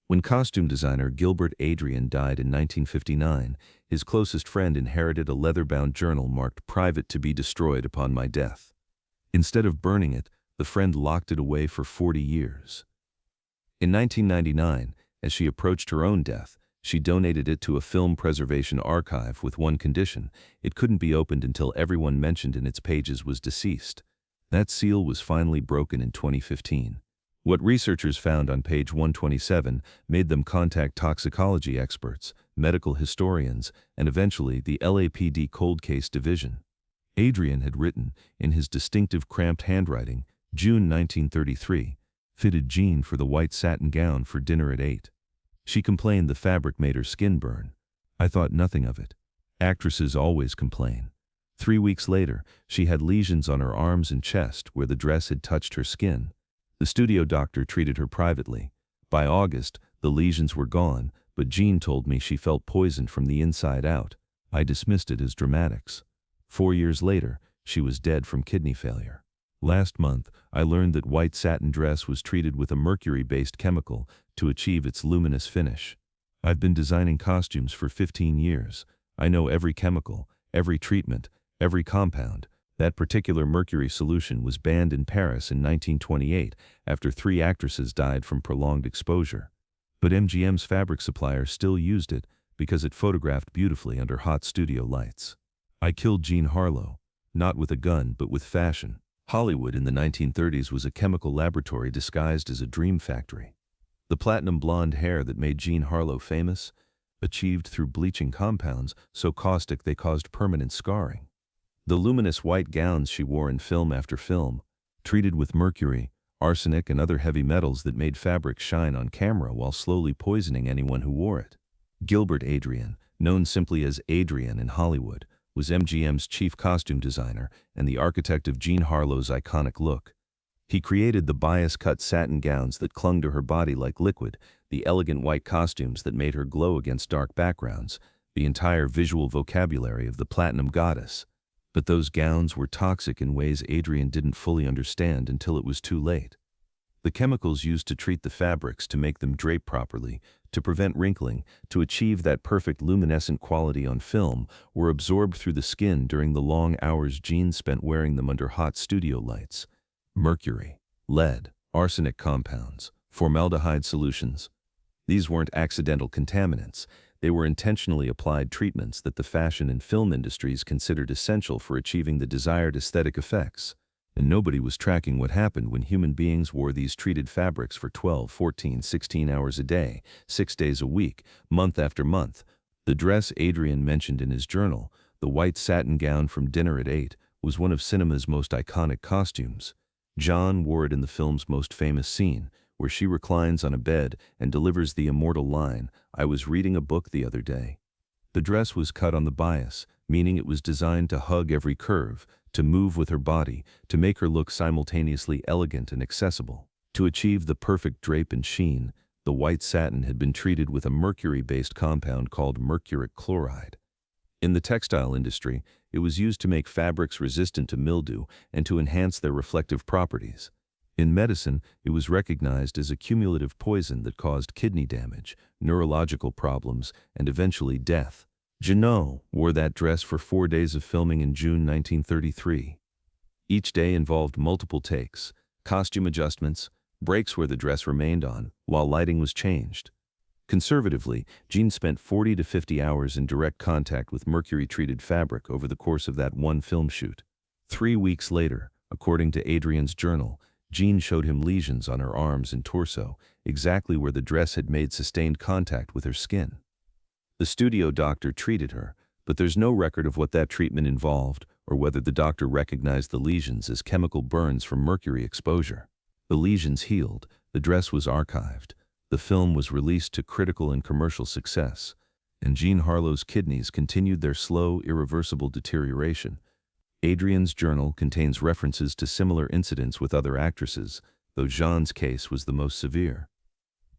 When costume designer Gilbert Adrian died in 1959, his closest friend inherited a leather-bound journal marked "Private to be destroyed upon my death." Instead of burning it, the friend locked it away for 40 years. In 1999, as she approached her own death, she donated it to a film preservation archive with one condition: it couldn't be opened until everyone mentioned in its pages was deceased. That seal was finally broken in 2015. What researchers found on page 127 made them contact toxicology experts, medical historians, and eventually the LAPD Cold Case Division. Adrian had written, in his distinctive cramped handwriting, June 1933, "Fitted Jean for the white satin gown for dinner at 8. She complained the fabric made her skin burn. I thought nothing of it. Actresses always complain." 3 weeks later, she had lesions on her arms and chest where the dress had touched her skin. The studio doctor treated her privately. By August, the lesions were gone, but Jean told me she felt poisoned from the inside out. I dismissed it as dramatics. 4 years later, she was dead from kidney failure. Last month, I learned that white satin dress was treated with a mercury-based chemical to achieve its luminous finish. I've been designing costumes for 15 years. I know every chemical, every treatment, every compound. That particular mercury solution was banned in Paris in 1928 after 3 actresses died from prolonged exposure. But MGM's fabric supplier still used it because it photographed beautifully under hot studio lights. I killed Jean Harlow, not with a gun but with fashion. Hollywood in the 1930s was a chemical laboratory disguised as a dream factory. The platinum blonde hair that made Jean Harlow famous, achieved through bleaching compounds so caustic they caused permanent scarring. The luminous white gowns she wore in film after film, treated with mercury, arsenic, and other heavy metals that made fabric shine on camera while slowly poisoning anyone who wore it. Gilbert Adrian, known simply as Adrian in Hollywood, was MGM's chief costume designer and the architect of Jean Harlow's iconic look. He created the bias-cut satin gowns that clung to her body like liquid, the elegant white costumes that made her glow against dark backgrounds, the entire visual vocabulary of the platinum goddess. But those gowns were toxic in ways Adrian didn't fully understand until it was too late. The chemicals used to treat the fabrics to make them drape properly, to prevent wrinkling, to achieve that perfect luminescent quality on film, were absorbed through the skin during the long hours Jean spent wearing them under hot studio lights. Mercury, lead, arsenic compounds, formaldehyde solutions. These weren't accidental contaminants. They were intentionally applied treatments that the fashion and film industries considered essential for achieving the desired aesthetic effects. And nobody was tracking what happened when human beings wore these treated fabrics for 12, 14, 16 hours a day, 6 days a week, month after month. The dress Adrian mentioned in his journal, the white satin gown from Dinner at 8, was one of cinema's most iconic costumes. Jean wore it in the film's most famous scene, where she reclines on a bed and delivers the immortal line, "I was reading a book the other day." The dress was cut on the bias, meaning it was designed to hug every curve, to move with her body, to make her look simultaneously elegant and accessible. To achieve the perfect drape and sheen, the white satin had been treated with a mercury-based compound called mercuric chloride. In the textile industry, it was used to make fabrics resistant to mildew and to enhance their reflective properties. In medicine, it was recognized as a cumulative poison that caused kidney damage, neurological problems, and eventually death. Jean wore that dress for 4 days of filming in June 1933. Each day involved multiple takes, costume adjustments, breaks where the dress remained on, while lighting was changed. Conservatively, Jean spent 40 to 50 hours in direct contact with mercury-treated fabric over the course of that one film shoot. 3 weeks later, according to Adrian's journal, Jean showed him lesions on her arms and torso, exactly where the dress had made sustained contact with her skin. The studio doctor treated her, but there's no record of what that treatment involved or whether the doctor recognized the lesions as chemical burns from mercury exposure. The lesions healed, the dress was archived, the film was released to critical and commercial success, and Jean Harlow's kidneys continued their slow, irreversible deterioration. Adrian's journal contains references to similar incidents with other actresses, though Jean's case was the most severe.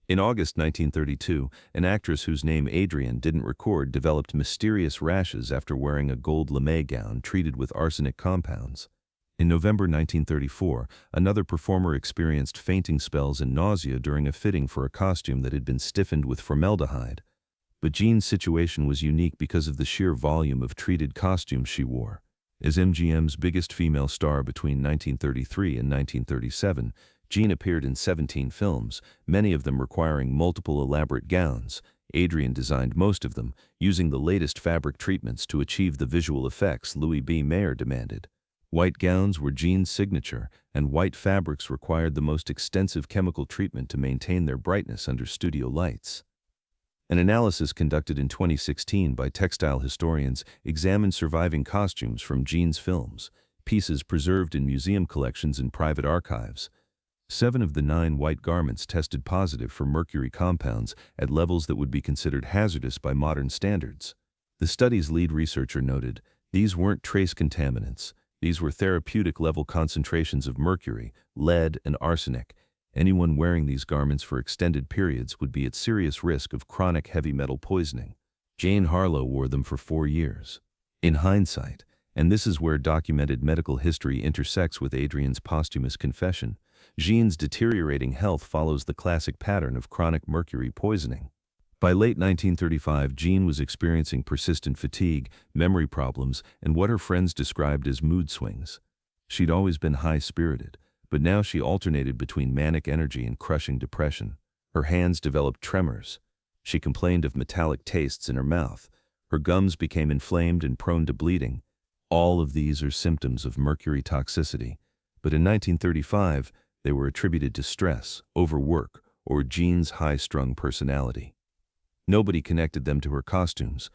In August 1932, an actress whose name Adrian didn't record developed mysterious rashes after wearing a gold lame gown treated with arsenic compounds. In November 1934, another performer experienced fainting spells and nausea during a fitting for a costume that had been stiffened with formaldehyde. But Jean's situation was unique because of the sheer volume of treated costumes she wore. As MGM's biggest female star between 1933 and 1937, Jean appeared in 17 films, many of them requiring multiple elaborate gowns. Adrian designed most of them, using the latest fabric treatments to achieve the visual effects Louis B. Mayer demanded. White gowns were Jean's signature, and white fabrics required the most extensive chemical treatment to maintain their brightness under studio lights. An analysis conducted in 2016 by textile historians examined surviving costumes from Jean's films, pieces preserved in museum collections and private archives. 7 of the 9 white garments tested positive for mercury compounds at levels that would be considered hazardous by modern standards. The study's lead researcher noted, "These weren't trace contaminants. These were therapeutic-level concentrations of mercury, lead, and arsenic. Anyone wearing these garments for extended periods would be at serious risk of chronic heavy metal poisoning." Jean Harlow wore them for 4 years. In hindsight, and this is where documented medical history intersects with Adrian's posthumous confession, Jean's deteriorating health follows the classic pattern of chronic mercury poisoning. By late 1935, Jean was experiencing persistent fatigue, memory problems, and what her friends described as mood swings. She'd always been high-spirited, but now she alternated between manic energy and crushing depression. Her hands developed tremors. She complained of metallic tastes in her mouth. Her gums became inflamed and prone to bleeding. All of these are symptoms of mercury toxicity. But in 1935, they were attributed to stress, overwork, or Jean's high-strung personality. Nobody connected them to her costumes.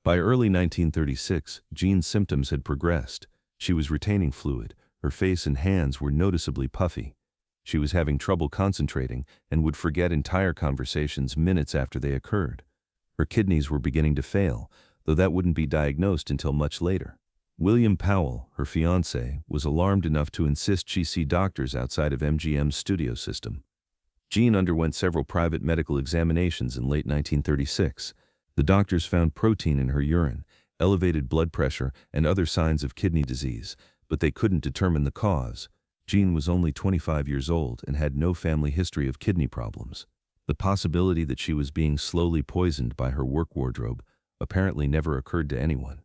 By early 1936, Jean's symptoms had progressed. She was retaining fluid. Her face and hands were noticeably puffy. She was having trouble concentrating and would forget entire conversations minutes after they occurred. Her kidneys were beginning to fail, though that wouldn't be diagnosed until much later. William Powell, her fiancé, was alarmed enough to insist she see doctors outside of MGM's studio system. Jean underwent several private medical examinations in late 1936. The doctors found protein in her urine, elevated blood pressure, and other signs of kidney disease, but they couldn't determine the cause. Jean was only 25 years old and had no family history of kidney problems. The possibility that she was being slowly poisoned by her work wardrobe apparently never occurred to anyone.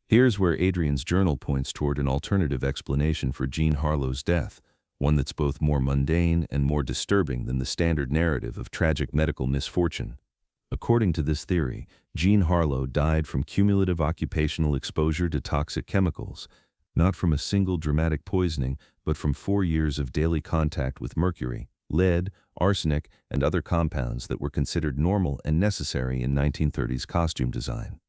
Here's where Adrian's journal points toward an alternative explanation for Jean Harlow's death, one that's both more mundane and more disturbing than the standard narrative of tragic medical misfortune. According to this theory, Jean Harlow died from cumulative occupational exposure to toxic chemicals, not from a single dramatic poisoning, but from 4 years of daily contact with mercury, lead, arsenic, and other compounds that were considered normal and necessary in 1930s costume design.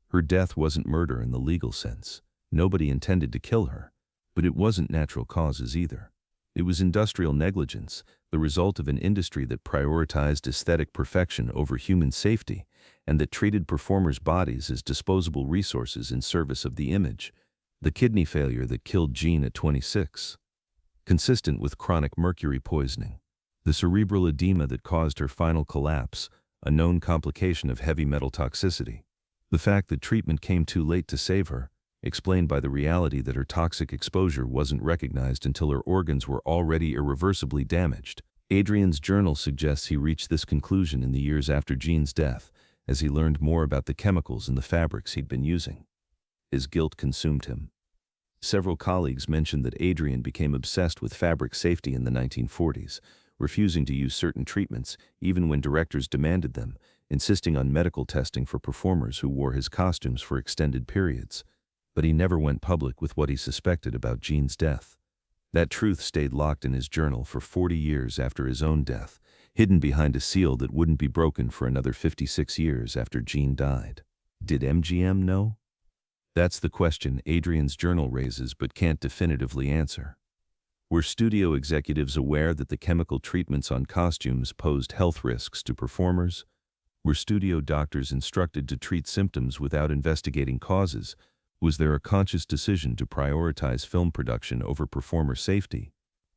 Her death wasn't murder in the legal sense. Nobody intended to kill her, but it wasn't natural causes either. It was industrial negligence, the result of an industry that prioritized aesthetic perfection over human safety and that treated performers' bodies as disposable resources in service of the image. The kidney failure that killed Jean at 26. Consistent with chronic mercury poisoning. The cerebral edema that caused her final collapse, a known complication of heavy metal toxicity. The fact that treatment came too late to save her, explained by the reality that her toxic exposure wasn't recognized until her organs were already irreversibly damaged. Adrian's journal suggests he reached this conclusion in the years after Jean's death, as he learned more about the chemicals in the fabrics he'd been using. His guilt consumed him. Several colleagues mentioned that Adrian became obsessed with fabric safety in the 1940s, refusing to use certain treatments even when directors demanded them, insisting on medical testing for performers who wore his costumes for extended periods. But he never went public with what he suspected about Jean's death. That truth stayed locked in his journal for 40 years after his own death, hidden behind a seal that wouldn't be broken for another 56 years after Jean died. Did MGM know? That's the question Adrian's journal raises but can't definitively answer. Were studio executives aware that the chemical treatments on costumes posed health risks to performers? Were studio doctors instructed to treat symptoms without investigating causes? Was there a conscious decision to prioritize film production over performer safety?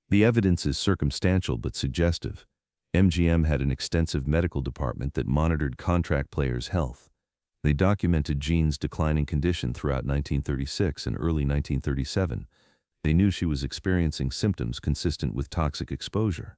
The evidence is circumstantial but suggestive. MGM had an extensive medical department that monitored contract players' health. They documented Jean's declining condition throughout 1936 and early 1937. They knew she was experiencing symptoms consistent with toxic exposure.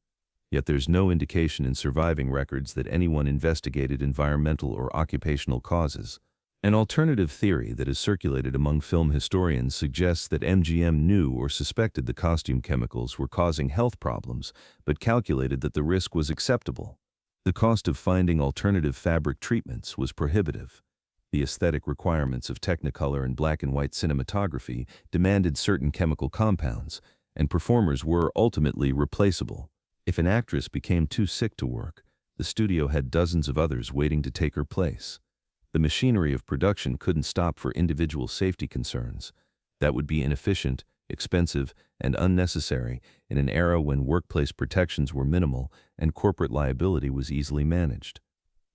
Yet there's no indication in surviving records that anyone investigated environmental or occupational causes. An alternative theory that is circulated among film historians suggests that MGM knew or suspected the costume chemicals were causing health problems, but calculated that the risk was acceptable. The cost of finding alternative fabric treatments was prohibitive. The aesthetic requirements of Technicolor and black and white cinematography demanded certain chemical compounds, and performers were ultimately replaceable. If an actress became too sick to work, the studio had dozens of others waiting to take her place. The machinery of production couldn't stop for individual safety concerns. That would be inefficient, expensive, and unnecessary in an era when workplace protections were minimal and corporate liability was easily managed.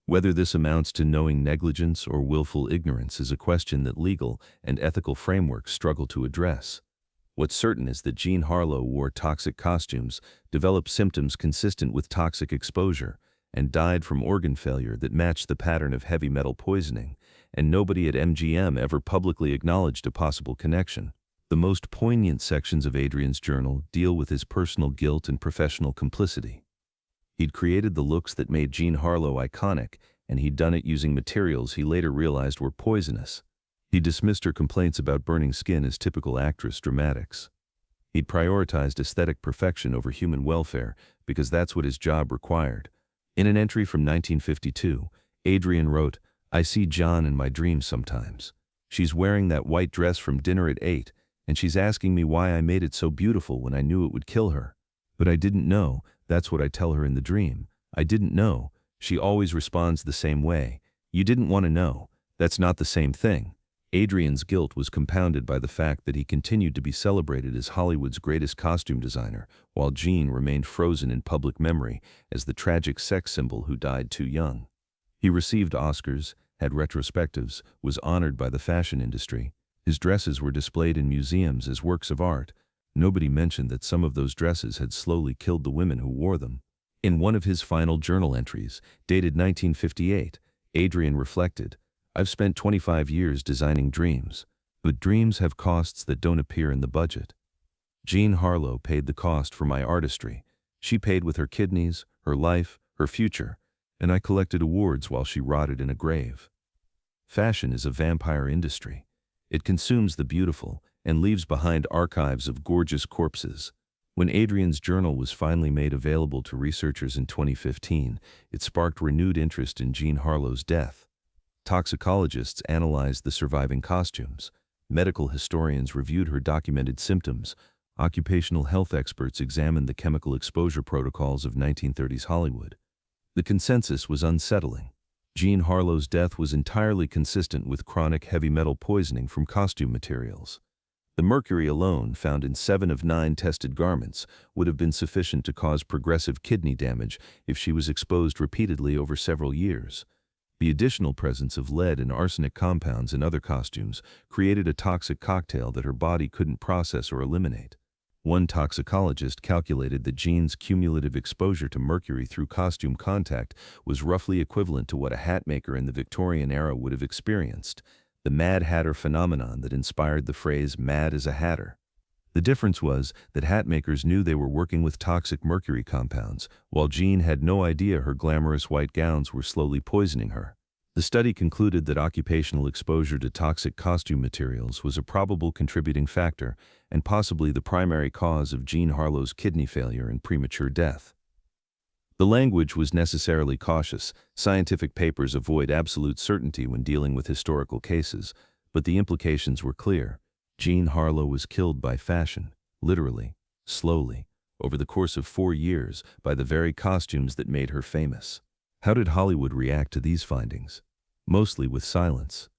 Whether this amounts to knowing negligence or willful ignorance is a question that legal and ethical frameworks struggle to address. What's certain is that Jean Harlow wore toxic costumes, developed symptoms consistent with toxic exposure, and died from organ failure that matched the pattern of heavy metal poisoning, and nobody at MGM ever publicly acknowledged a possible connection. The most poignant sections of Adrian's journal deal with his personal guilt and professional complicity. He'd created the looks that made Jean Harlow iconic, and he'd done it using materials he later realized were poisonous. He dismissed her complaints about burning skin as typical actress dramatics. He'd prioritized aesthetic perfection over human welfare because that's what his job required. In an entry from 1952, Adrian wrote, "I see John in my dreams sometimes. She's wearing that white dress from dinner at 8, and she's asking me why I made it so beautiful when I knew it would kill her. But I didn't know, that's what I tell her in the dream. I didn't know." She always responds the same way. "You didn't want to know. That's not the same thing." Adrian's guilt was compounded by the fact that he continued to be celebrated as Hollywood's greatest costume designer, while Jean remained frozen in public memory as the tragic sex symbol who died too young. He received Oscars, had retrospectives, was honored by the fashion industry. His dresses were displayed in museums as works of art. Nobody mentioned that some of those dresses had slowly killed the women who wore them. In one of his final journal entries, dated 1958, Adrian reflected, "I've spent 25 years designing dreams, but dreams have costs that don't appear in the budget. Jean Harlow paid the cost for my artistry. She paid with her kidneys, her life, her future, and I collected awards while she rotted in a grave." Fashion is a vampire industry. It consumes the beautiful and leaves behind archives of gorgeous corpses. When Adrian's journal was finally made available to researchers in 2015, it sparked renewed interest in Jean Harlow's death. Toxicologists analyzed the surviving costumes. Medical historians reviewed her documented symptoms. Occupational health experts examined the chemical exposure protocols of 1930s Hollywood. The consensus was unsettling. Jean Harlow's death was entirely consistent with chronic heavy metal poisoning from costume materials. The mercury alone, found in 7 of 9 tested garments, would have been sufficient to cause progressive kidney damage if she was exposed repeatedly over several years. The additional presence of lead and arsenic compounds in other costumes created a toxic cocktail that her body couldn't process or eliminate. One toxicologist calculated that Jean's cumulative exposure to mercury through costume contact was roughly equivalent to what a hat maker in the Victorian era would have experienced, the Mad Hatter phenomenon that inspired the phrase "mad as a hatter." The difference was that hat makers knew they were working with toxic mercury compounds, while Jean had no idea her glamorous white gowns were slowly poisoning her. The study concluded that occupational exposure to toxic costume materials was a probable contributing factor and possibly the primary cause of Jean Harlow's kidney failure and premature death. The language was necessarily cautious. Scientific papers avoid absolute certainty when dealing with historical cases, but the implications were clear. Jean Harlow was killed by fashion, literally, slowly, over the course of 4 years, by the very costumes that made her famous. How did Hollywood react to these findings? Mostly with silence.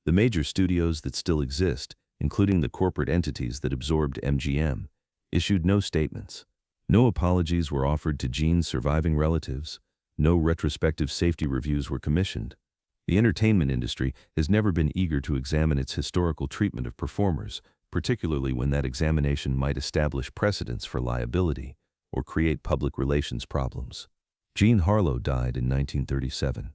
The major studios that still exist, including the corporate entities that absorbed MGM, issued no statements. No apologies were offered to Jean's surviving relatives. No retrospective safety reviews were commissioned. The entertainment industry has never been eager to examine its historical treatment of performers, particularly when that examination might establish precedents for liability or create public relations problems. Jean Harlow died in 1937.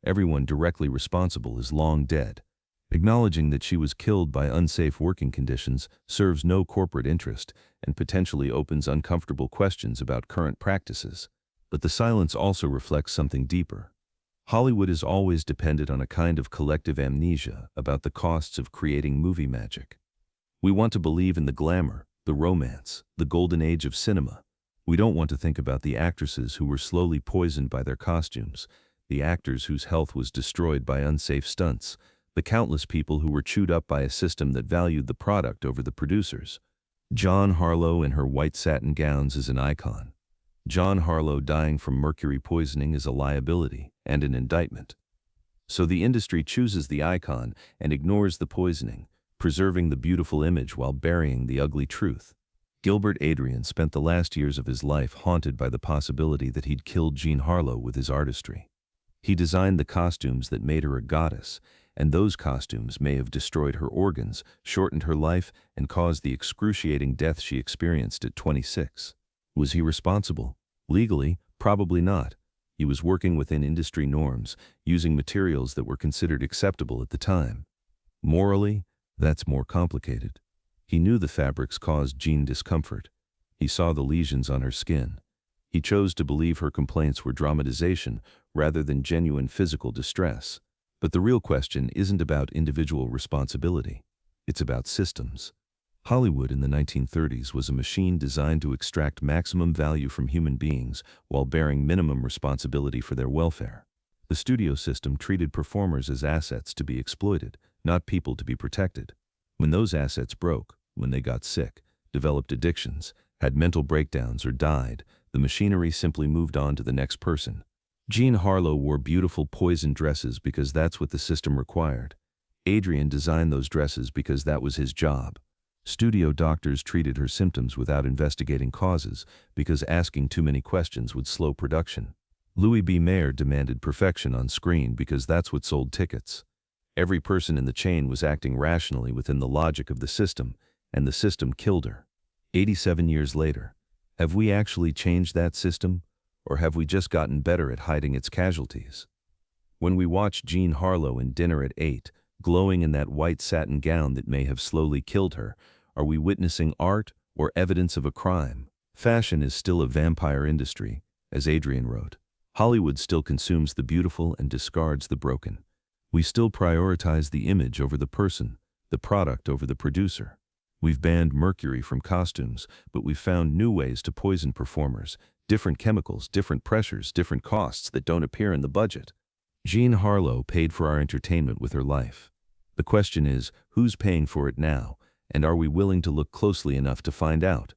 Everyone directly responsible is long dead. Acknowledging that she was killed by unsafe working conditions serves no corporate interest and potentially opens uncomfortable questions about current practices. But the silence also reflects something deeper. Hollywood is always dependent on a kind of collective amnesia about the costs of creating movie magic. We want to believe in the glamour, the romance, the golden age of cinema. We don't want to think about the actresses who were slowly poisoned by their costumes, the actors whose health was destroyed by unsafe stunts, the countless people who were chewed up by a system that valued the product over the producers. Jean Harlow in her white satin gowns is an icon. Jean Harlow dying from mercury poisoning is a liability and an indictment. So the industry chooses the icon and ignores the poisoning, preserving the beautiful image while burying the ugly truth. Gilbert Adrian spent the last years of his life haunted by the possibility that he'd killed Jean Harlow with his artistry. He designed the costumes that made her a goddess, and those costumes may have destroyed her organs, shortened her life, and caused the excruciating death she experienced at 26. Was he responsible? Legally, probably not. He was working within industry norms, using materials that were considered acceptable at the time. Morally, that's more complicated. He knew the fabrics caused Jean discomfort. He saw the lesions on her skin. He chose to believe her complaints were dramatization rather than genuine physical distress. But the real question isn't about individual responsibility. It's about systems. Hollywood in the 1930s was a machine designed to extract maximum value from human beings while bearing minimum responsibility for their welfare. The studio system treated performers as assets to be exploited, not people to be protected. When those assets broke, when they got sick, developed addictions, had mental breakdowns, or died, the machinery simply moved on to the next person. Jean Harlow wore beautiful poison dresses because that's what the system required. Adrian designed those dresses because that was his job. Studio doctors treated her symptoms without investigating causes because asking too many questions would slow production. Louis B. Mayer demanded perfection on screen because that's what sold tickets. Every person in the chain was acting rationally within the logic of the system, and the system killed her. 87 years later, have we actually changed that system, or have we just gotten better at hiding its casualties? When we watch Jean Harlow in Dinner at 8, glowing in that white satin gown that may have slowly killed her, are we witnessing art or evidence of a crime? Fashion is still a vampire industry, as Adrian wrote. Hollywood still consumes the beautiful and discards the broken. We still prioritize the image over the person, the product over the producer. We've banned mercury from costumes, but we've found new ways to poison performers, different chemicals, different pressures, different costs that don't appear in the budget. Jean Harlow paid for our entertainment with her life. The question is, who's paying for it now, and are we willing to look closely enough to find out?